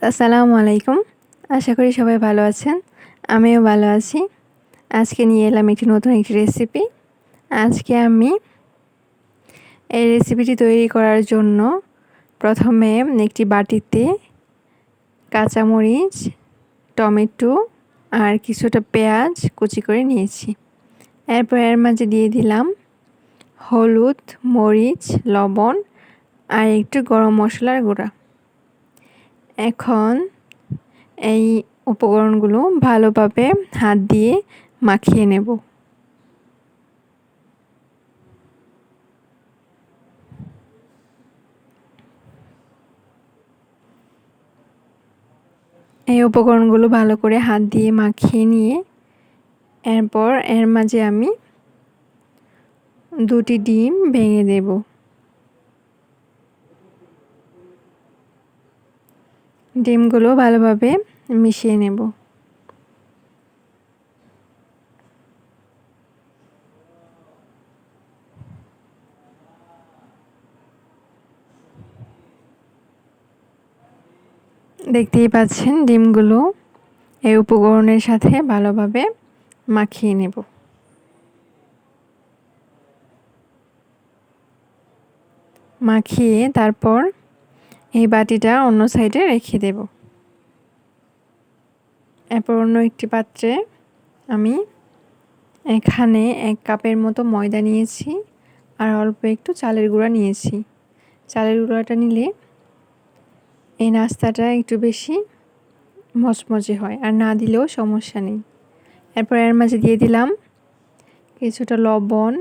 আসসালামু আলাইকুম। আশা করি সবাই ভালো আছেন। আমিও ভালো আছি। আজকে নিয়ে এলাম নতুন একটি রেসিপি। আজকে আমি এই রেসিপিটি তৈরি করার জন্য প্রথমে একটি বাটিতে কাঁচামরিচ, টমেটো আর কিছুটা পেঁয়াজ কুচি করে নিয়েছি। এরপর এর মাঝে দিয়ে দিলাম হলুদ, মরিচ, লবণ আর একটু গরম মশলার গুঁড়া। এখন এই উপকরণগুলো ভালোভাবে হাত দিয়ে মাখিয়ে নেব। এই উপকরণগুলো ভালো করে হাত দিয়ে মাখিয়ে নিয়ে এরপর এর মাঝে আমি 2টি ডিম ভেঙে দেব। ডিমগুলো ভালোভাবে মিশিয়ে নেব। দেখতেই পাচ্ছেন ডিমগুলো এই উপকরণের সাথে ভালোভাবে মাখিয়ে নেব। মাখিয়ে তারপর এই বাটিটা অন্য সাইডে রেখে দেব। এরপর অন্য একটি পাত্রে আমি এখানে 1 কাপের মতো ময়দা নিয়েছি আর অল্প একটু চালের গুঁড়া নিয়েছি। চালের গুঁড়াটা নিলে এই নাস্তাটা একটু বেশি মচমচে হয়, আর না দিলেও সমস্যা নেই। এরপর এর মাঝে দিয়ে দিলাম কিছুটা লবণ,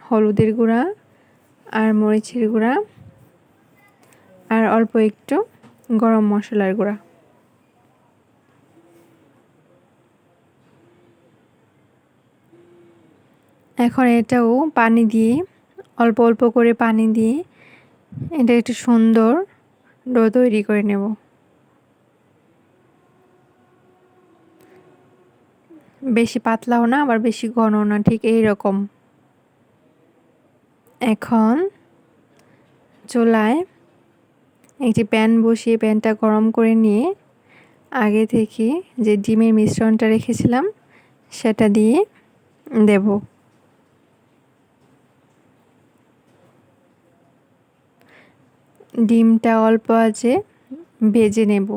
হলুদের গুঁড়া আর মরিচের গুঁড়া আর অল্প একটু গরম মশলার গুঁড়া। এখন এটাও পানি দিয়ে অল্প অল্প করে পানি দিয়ে এটা একটু সুন্দর ডো তৈরি করে নেব। বেশি পাতলাও না আবার বেশি ঘনও না, ঠিক এই রকম। এখন চুলায় একটি প্যান বসিয়ে প্যানটা গরম করে নিয়ে আগে থেকে যে ডিমের মিশ্রণটা রেখেছিলাম সেটা দিয়ে দেব। ডিমটা অল্প আঁচে ভেজে নেব।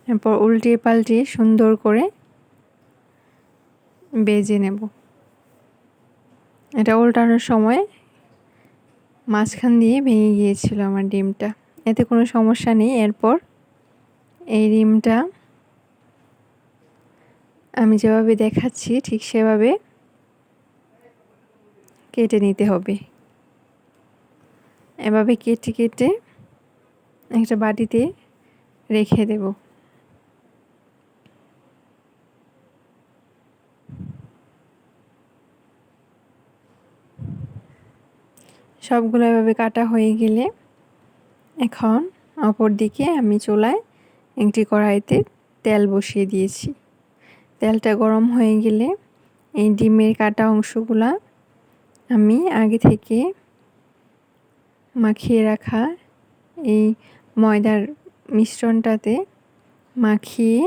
এরপর উল্টিয়ে পাল্টিয়ে সুন্দর করে ভেজে নেব। এটা উল্টানোর সময় মাঝখান দিয়ে ভেঙে গিয়েছিল আমার ডিমটা, এতে কোনো সমস্যা নেই। এরপর এই ডিমটা আমি যেভাবে দেখাচ্ছি ঠিক সেভাবে কেটে নিতে হবে। এভাবে কেটে কেটে একটা বাটিতে রেখে দেব। সবগুলো এভাবে কাটা হয়ে গেলে এখন অপর দিকে আমি চুলায় একটি কড়াইতে তেল বসিয়ে দিয়েছি। তেলটা গরম হয়ে গেলে এই ডিমের কাটা অংশগুলা আমি আগে থেকে মাখিয়ে রাখা এই ময়দার মিশ্রণটাতে মাখিয়ে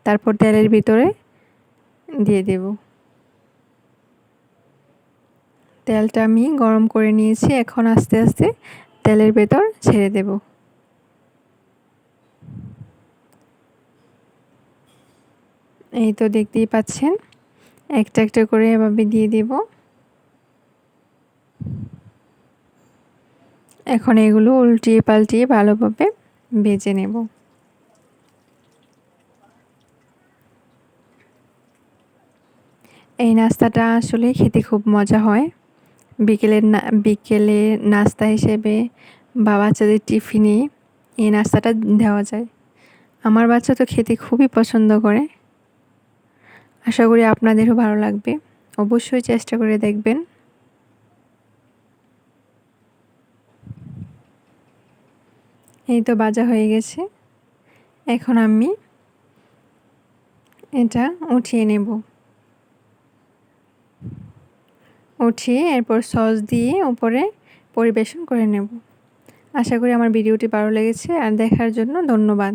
তারপর তেলের ভিতরে দিয়ে দেব। তেলটা আমি গরম করে নিয়েছি, এখন আস্তে আস্তে তেলের ভেতর ছেড়ে দেব। এই তো দেখতেই পাচ্ছেন একটা একটা করে এভাবে দিয়ে দেব। এখন এগুলো উল্টিয়ে পাল্টিয়ে ভালোভাবে ভেজে নেব। এই নাস্তাটা আসলে খেতে খুব মজা হয়। বিকেলে নাস্তা হিসেবে বা বাচ্চাদের টিফিনে এই নাস্তাটা দেওয়া যায়। আমার বাচ্চা তো খেতে খুবই পছন্দ করে। আশা করি আপনাদেরও ভালো লাগবে। অবশ্যই চেষ্টা করে দেখবেন। এই তো ভাজা হয়ে গেছে। এখন আমি এটা উঠিয়ে নেব। উঠিয়ে এরপর সস দিয়ে উপরে পরিবেশন করে নেব। আশা করি আমার ভিডিওটি ভালো লেগেছে আর দেখার জন্য ধন্যবাদ।